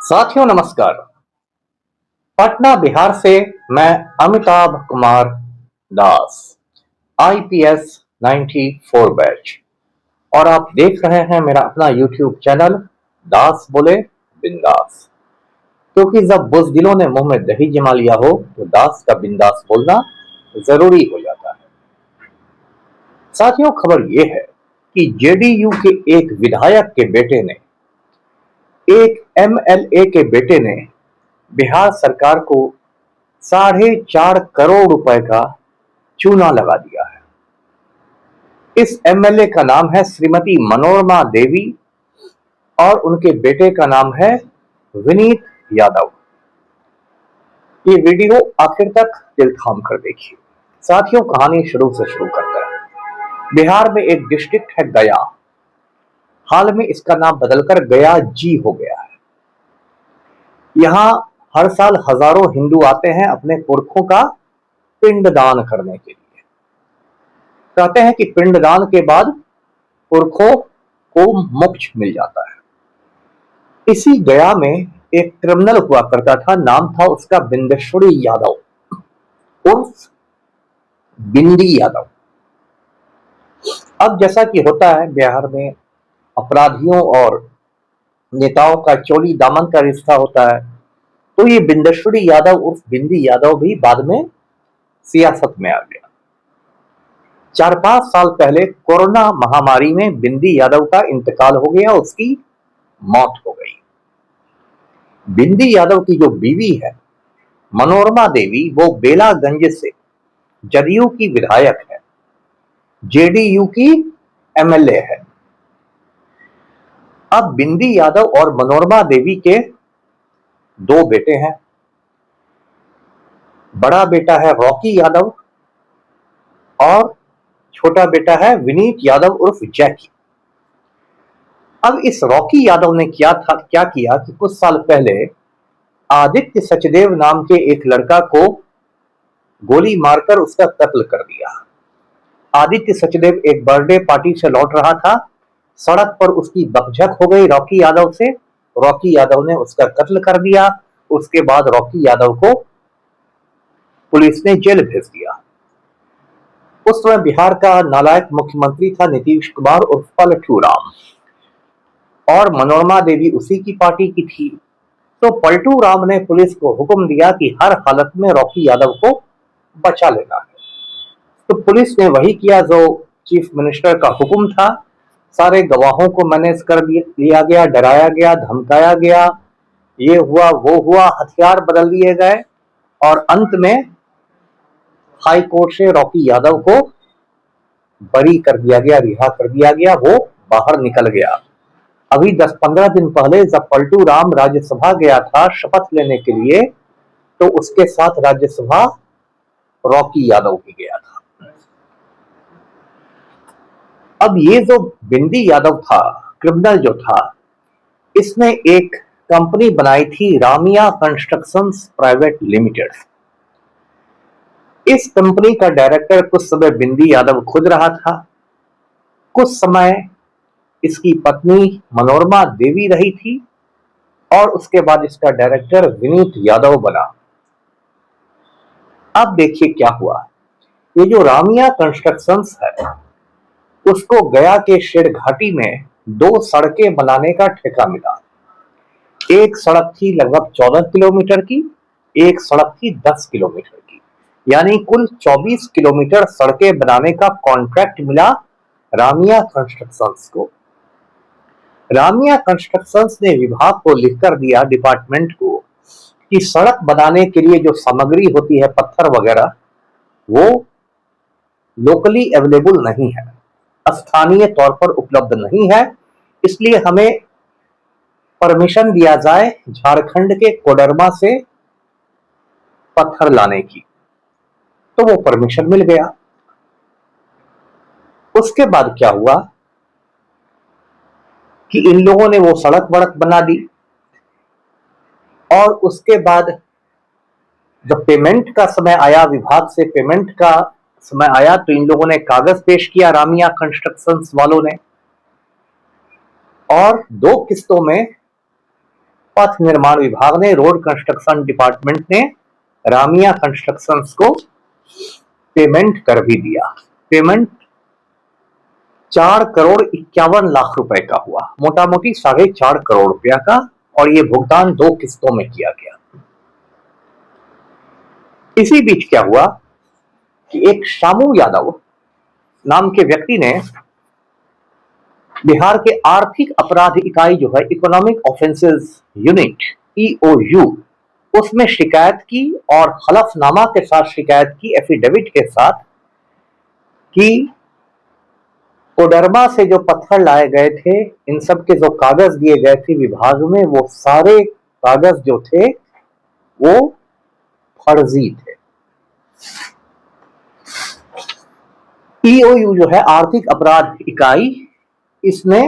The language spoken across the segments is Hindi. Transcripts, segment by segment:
साथियों नमस्कार। पटना बिहार से मैं अमिताभ कुमार दास, आईपीएस 94 बैच, और आप देख रहे हैं मेरा अपना यूट्यूब चैनल दास बोले बिंदास। क्योंकि जब बुज़दिलों ने मुंह में दही जमा लिया हो तो दास का बिंदास बोलना जरूरी हो जाता है। साथियों, खबर यह है कि जेडीयू के एक विधायक के बेटे ने, एक एमएलए के बेटे ने बिहार सरकार को 4.5 करोड़ रुपए का चूना लगा दिया है। इस एमएलए का नाम है श्रीमती मनोरमा देवी और उनके बेटे का नाम है विनीत यादव। ये वीडियो आखिर तक दिल थाम कर देखिए। साथियों, कहानी शुरू से शुरू करते हैं। बिहार में एक डिस्ट्रिक्ट है गया। हाल में इसका नाम बदलकर गया जी हो गया है। यहाँ हर साल हजारों हिंदू आते हैं अपने पुरखों का पिंडदान करने के लिए। कहते हैं कि पिंडदान के बाद पुरखों को मोक्ष मिल जाता है। इसी गया में एक क्रिमिनल हुआ करता था, नाम था उसका बिंदेश्वरी यादव उर्फ बिंदी यादव। अब जैसा कि होता है बिहार में अपराधियों और नेताओं का चोली दामन का रिश्ता होता है, तो ये बिंदेश्वरी यादव उर्फ बिंदी यादव भी बाद में सियासत में आ गया। 4-5 साल पहले कोरोना महामारी में बिंदी यादव का इंतकाल हो गया, उसकी मौत हो गई। बिंदी यादव की जो बीवी है मनोरमा देवी, वो बेलागंज से जदयू की विधायक है, जेडीयू की एमएलए है। अब बिंदी यादव और मनोरमा देवी के 2 बेटे हैं। बड़ा बेटा है रॉकी यादव और छोटा बेटा है विनीत यादव उर्फ जैकी। अब इस रॉकी यादव ने क्या किया कि कुछ साल पहले आदित्य सचदेव नाम के एक लड़का को गोली मारकर उसका कत्ल कर दिया। आदित्य सचदेव एक बर्थडे पार्टी से लौट रहा था, सड़क पर उसकी बकझक हो गई रॉकी यादव से। रॉकी यादव ने उसका कत्ल कर दिया। उसके बाद रॉकी यादव को पुलिस ने जेल भेज दिया। उस समय बिहार का नालायक मुख्यमंत्री था नीतीश कुमार उर्फ पलटू राम, और मनोरमा देवी उसी की पार्टी की थी। तो पलटू राम ने पुलिस को हुक्म दिया कि हर हालत में रॉकी यादव को बचा लेना है। तो पुलिस ने वही किया जो चीफ मिनिस्टर का हुक्म था। सारे गवाहों को मैनेज कर लिया गया, डराया गया, धमकाया गया, ये हुआ वो हुआ, हथियार बदल दिए गए, और अंत में हाई कोर्ट से रॉकी यादव को बरी कर दिया गया, रिहा कर दिया गया, वो बाहर निकल गया। अभी 10-15 दिन पहले जब पलटू राम राज्यसभा गया था शपथ लेने के लिए, तो उसके साथ राज्यसभा रॉकी यादव भी गया था। अब ये जो बिंदी यादव था, क्रिमिनल जो था, इसने एक कंपनी बनाई थी रामिया कंस्ट्रक्शंस प्राइवेट लिमिटेड। इस कंपनी का डायरेक्टर कुछ समय बिंदी यादव खुद रहा था, कुछ समय इसकी पत्नी मनोरमा देवी रही थी, और उसके बाद इसका डायरेक्टर विनीत यादव बना। अब देखिए क्या हुआ। ये जो रामिया कंस्ट्रक्शंस है, उसको गया के शेर घाटी में 2 सड़कें बनाने का ठेका मिला। एक सड़क थी लगभग 14 किलोमीटर की, एक सड़क थी 10 किलोमीटर की, यानी कुल 24 किलोमीटर सड़कें बनाने का कॉन्ट्रैक्ट मिला रामिया कंस्ट्रक्शंस को। रामिया कंस्ट्रक्शंस ने विभाग को लिखकर दिया, डिपार्टमेंट को, कि सड़क बनाने के लिए जो सामग्री होती है, पत्थर वगैरह, वो लोकली अवेलेबल नहीं है, स्थानीय तौर पर उपलब्ध नहीं है, इसलिए हमें परमिशन दिया जाए झारखंड के कोडरमा से पत्थर लाने की। तो वो परमिशन मिल गया। उसके बाद क्या हुआ कि इन लोगों ने वो सड़क वड़क बना दी, और उसके बाद जब पेमेंट का समय आया, विभाग से पेमेंट का समय आया, तो इन लोगों ने कागज पेश किया रामिया कंस्ट्रक्शंस वालों ने, और 2 किस्तों में पथ निर्माण विभाग ने, रोड कंस्ट्रक्शन डिपार्टमेंट ने रामिया कंस्ट्रक्शंस को पेमेंट कर भी दिया। पेमेंट 4,51,00,000 रुपए का हुआ, मोटा मोटी 4.5 करोड़ रुपया का, और ये भुगतान 2 किस्तों में किया गया। इसी बीच क्या हुआ कि एक शामू यादव नाम के व्यक्ति ने बिहार के आर्थिक अपराध इकाई जो है, इकोनॉमिक ऑफेंसेस यूनिट, EOU, उसमें शिकायत की, और हलफनामा के साथ शिकायत की, एफिडेविट के साथ, कि कोडरमा से जो पत्थर लाए गए थे, इन सब के जो कागज दिए गए थे विभाग में, वो सारे कागज जो थे वो फर्जी थे। EOU जो है, आर्थिक अपराध इकाई, इसने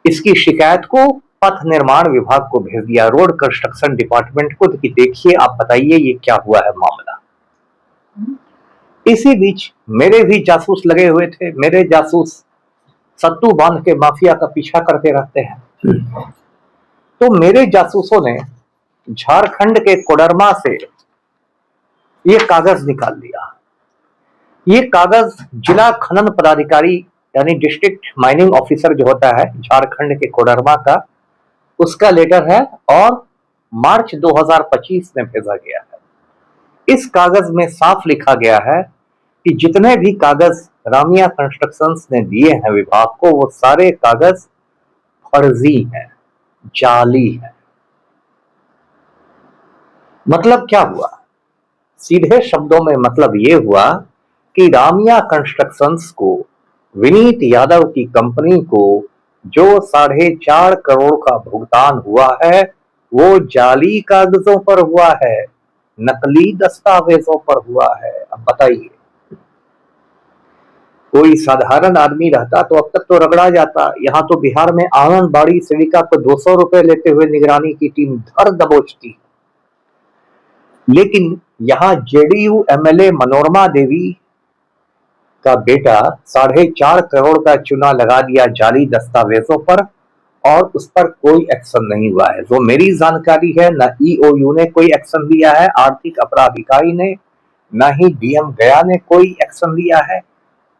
इसकी शिकायत को पथ निर्माण विभाग को भेज दिया, रोड कंस्ट्रक्शन डिपार्टमेंट को, कि देखिए आप बताइए ये क्या हुआ है मामला। इसी बीच मेरे भी जासूस लगे हुए थे। मेरे जासूस सत्तू बांध के माफिया का पीछा करते रहते हैं। तो मेरे जासूसों ने झारखंड के कोडरमा से ये कागज निकाल लिया। ये कागज जिला खनन पदाधिकारी यानी डिस्ट्रिक्ट माइनिंग ऑफिसर जो होता है झारखंड के कोडरमा का, उसका लेटर है, और मार्च 2025 में भेजा गया है। इस कागज में साफ लिखा गया है कि जितने भी कागज रामिया कंस्ट्रक्शंस ने दिए हैं विभाग को, वो सारे कागज फर्जी हैं, जाली हैं। मतलब क्या हुआ? सीधे शब्दों में मतलब ये हुआ कि रामिया कंस्ट्रक्शंस को, विनीत यादव की कंपनी को, जो 4.5 करोड़ का भुगतान हुआ है, वो जाली कागजों पर हुआ है, नकली दस्तावेजों पर हुआ है। अब बताइए, कोई साधारण आदमी रहता तो अब तक तो रगड़ा जाता। यहाँ तो बिहार में आंगनबाड़ी सेविका को 200 रुपए लेते हुए निगरानी की टीम धर दबोचती, लेकिन यहाँ JDU MLA मनोरमा देवी का बेटा 4.5 करोड़ का चूना लगा दिया जाली दस्तावेजों पर, और उस पर कोई एक्शन नहीं हुआ है। जो मेरी जानकारी है, न EOU ने कोई एक्शन लिया है, आर्थिक अपराध इकाई ने, न ही DM गया ने कोई एक्शन लिया है,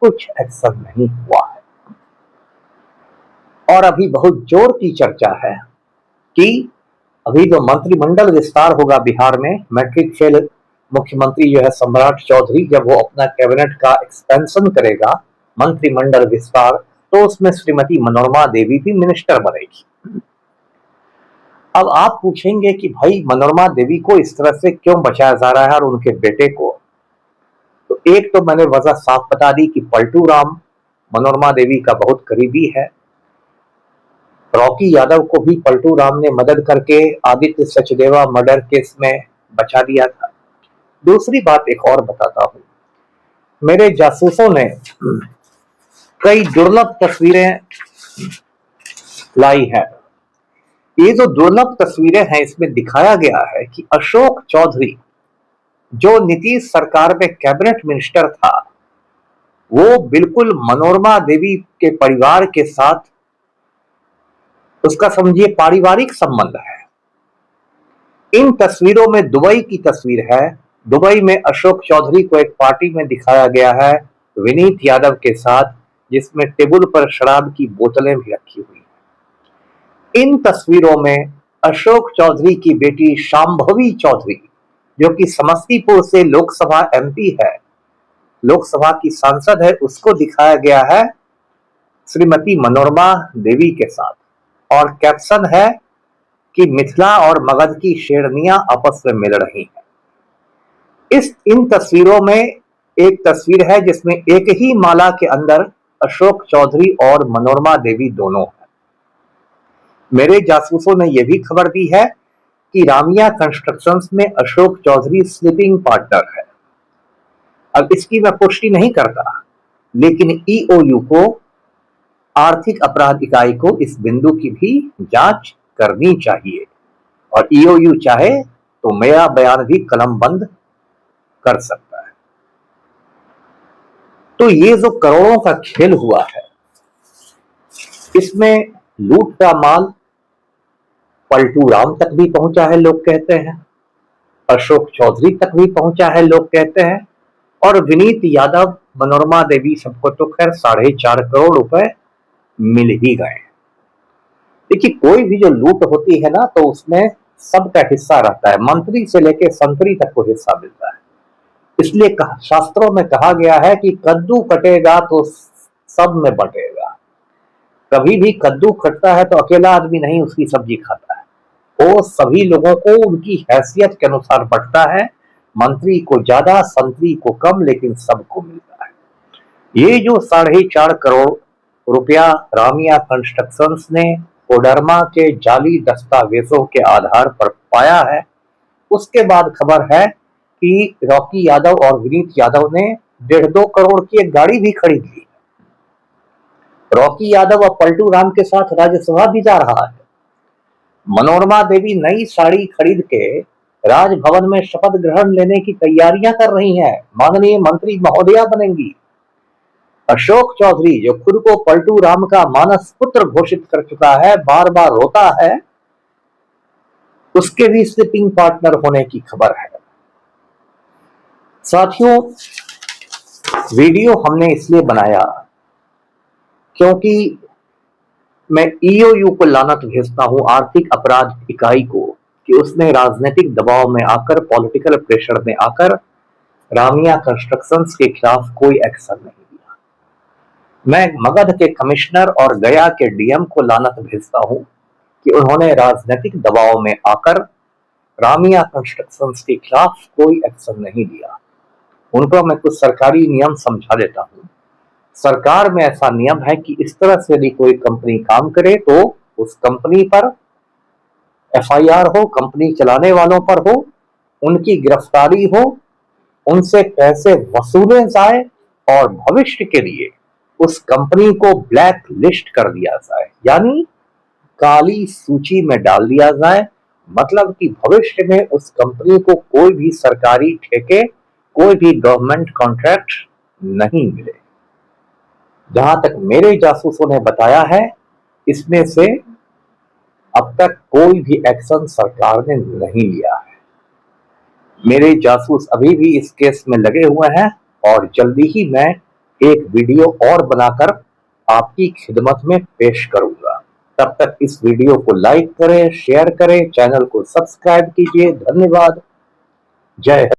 कुछ एक्शन नहीं हुआ है। और अभी बहुत जोर की चर्चा है कि अभी जो मंत्रिमंडल विस्तार होगा बिहार में, मैट्रिक फेल मुख्यमंत्री जो है सम्राट चौधरी, जब वो अपना कैबिनेट का एक्सपेंशन करेगा, मंत्रिमंडल विस्तार, तो उसमें श्रीमती मनोरमा देवी भी मिनिस्टर बनेगी। अब आप पूछेंगे कि भाई मनोरमा देवी को इस तरह से क्यों बचाया जा रहा है और उनके बेटे को? तो एक तो मैंने वजह साफ बता दी कि पलटू राम मनोरमा देवी का बहुत करीबी है। रॉकी यादव को भी पलटू राम ने मदद करके आदित्य सचदेवा मर्डर केस में बचा दिया था। दूसरी बात एक और बताता हूं, मेरे जासूसों ने कई दुर्लभ तस्वीरें लाई है। ये जो दुर्लभ तस्वीरें हैं, इसमें दिखाया गया है कि अशोक चौधरी, जो नीतीश सरकार में कैबिनेट मिनिस्टर था, वो बिल्कुल मनोरमा देवी के परिवार के साथ, उसका समझिए पारिवारिक संबंध है। इन तस्वीरों में दुबई की तस्वीर है। दुबई में अशोक चौधरी को एक पार्टी में दिखाया गया है विनीत यादव के साथ, जिसमें टेबल पर शराब की बोतलें भी रखी हुई हैं। इन तस्वीरों में अशोक चौधरी की बेटी शांभवी चौधरी, जो कि समस्तीपुर से लोकसभा MP है, लोकसभा की सांसद है, उसको दिखाया गया है श्रीमती मनोरमा देवी के साथ, और कैप्शन है कि मिथिला और मगध की शेरनियां आपस में मिल रही हैं। इन तस्वीरों में एक तस्वीर है जिसमें एक ही माला के अंदर अशोक चौधरी और मनोरमा देवी दोनों हैं। मेरे जासूसों ने यह भी खबर दी है कि रामिया कंस्ट्रक्शंस में अशोक चौधरी स्लीपिंग पार्टनर है। अब इसकी मैं पुष्टि नहीं करता, लेकिन EOU को, आर्थिक अपराध इकाई को, इस बिंदु की भी जांच करनी चाहिए, और EOU चाहे तो मेरा बयान भी कलम बंद कर सकता है। तो ये जो करोड़ों का खेल हुआ है, इसमें लूट का माल पलटू राम तक भी पहुंचा है लोग कहते हैं, अशोक चौधरी तक भी पहुंचा है लोग कहते हैं, और विनीत यादव, मनोरमा देवी, सबको तो खैर 4.5 करोड़ रुपए मिल ही गए। देखिए, कोई भी जो लूट होती है ना, तो उसमें सबका हिस्सा रहता है, मंत्री से लेके संतरी तक को हिस्सा मिलता है। इसलिए शास्त्रों में कहा गया है कि कद्दू कटेगा तो सब में बटेगा। कभी भी कद्दू कटता है तो अकेला आदमी नहीं उसकी सब्जी खाता है, वो सभी लोगों को उनकी हैसियत के अनुसार बंटता है, मंत्री को ज्यादा, संतरी को कम, लेकिन सबको मिलता है। ये जो 4.5 करोड़ रुपया रामिया कंस्ट्रक्शंस ने कोडरमा के जाली दस्तावेजों के आधार पर पाया है, उसके बाद खबर है कि रॉकी यादव और विनीत यादव ने 1.5-2 करोड़ की एक गाड़ी भी खरीद ली। रॉकी यादव अब पलटू राम के साथ राज्यसभा भी जा रहा है। मनोरमा देवी नई साड़ी खरीद के राजभवन में शपथ ग्रहण लेने की तैयारियां कर रही हैं, माननीय मंत्री महोदया बनेंगी। अशोक चौधरी, जो खुद को पलटू राम का मानस पुत्र घोषित कर चुका है, बार बार रोता है, उसके भी स्लीपिंग पार्टनर होने की खबर है। साथियों, वीडियो हमने इसलिए बनाया क्योंकि मैं ईओयू को लानत भेजता हूं, आर्थिक अपराध इकाई को, कि उसने राजनीतिक दबाव में आकर, पॉलिटिकल प्रेशर में आकर रामिया कंस्ट्रक्शंस के खिलाफ कोई एक्शन नहीं लिया। मैं मगध के कमिश्नर और गया के डीएम को लानत भेजता हूं कि उन्होंने राजनीतिक दबाव में आकर रामिया कंस्ट्रक्शंस के खिलाफ कोई एक्शन नहीं लिया। उनको मैं कुछ सरकारी नियम समझा देता हूं। सरकार में ऐसा नियम है कि इस तरह से यदि कोई कंपनी काम करे तो उस कंपनी पर एफआईआर हो, कंपनी चलाने वालों पर हो, उनकी गिरफ्तारी हो, उनसे पैसे वसूले जाए और भविष्य के लिए उस कंपनी को ब्लैक लिस्ट कर दिया जाए, यानी काली सूची में डाल दिया जाए। मतलब कि भविष्य में उस कंपनी को कोई भी सरकारी ठेके, कोई भी गवर्नमेंट कॉन्ट्रैक्ट नहीं मिले। जहां तक मेरे जासूसों ने बताया है, इसमें से अब तक कोई भी एक्शन सरकार ने नहीं लिया है। मेरे जासूस अभी भी इस केस में लगे हुए हैं और जल्दी ही मैं एक वीडियो और बनाकर आपकी खिदमत में पेश करूंगा। तब तक इस वीडियो को लाइक करें, शेयर करें, चैनल को सब्सक्राइब कीजिए। धन्यवाद। जय हिंद।